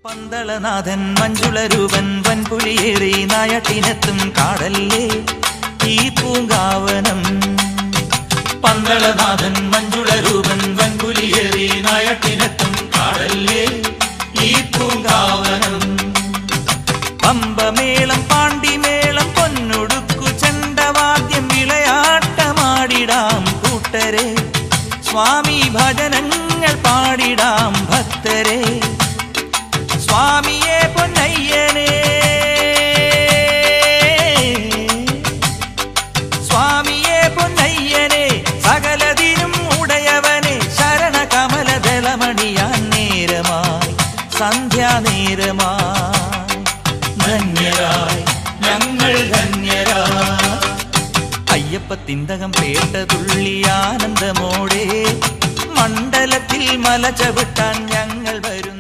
പന്തളനാഥൻ മഞ്ജുളരൂപൻ വൻപുലിയേറി നായട്ടിനെത്തും കാടല്ലേ ഈ പൂങ്കാവനം. പന്തളനാഥൻ മഞ്ജുളരൂപൻ വൻപുലിയേറി നായട്ടിനെത്തും കാടല്ലേ ഈ പൂങ്കാവനം. പമ്പമേളം പാണ്ടിമേളം പൊന്നൊടുക്കു ചെണ്ടവാദ്യം വിളയാട്ടമാടിടാം കൂട്ടരെ. സ്വാമി ഭജനങ്ങൾ പാടിടാം ഭക്തരെ. സ്വാമിയേ പൊന്നയ്യനേ, സ്വാമിയേ പൊന്നയ്യനേ, സകലതിനും ഉടയവനെ ശരണകമലദളമണിയാൻ നേരമായി സന്ധ്യാനേരമായി. ധന്യരായി ഞങ്ങൾ ധന്യരായി. അയ്യപ്പത്തിന്തകം പേട്ട തുള്ളി ആനന്ദമോടെ മണ്ഡലത്തിൽ മല ചവിട്ടാൻ ഞങ്ങൾ വരുന്നു.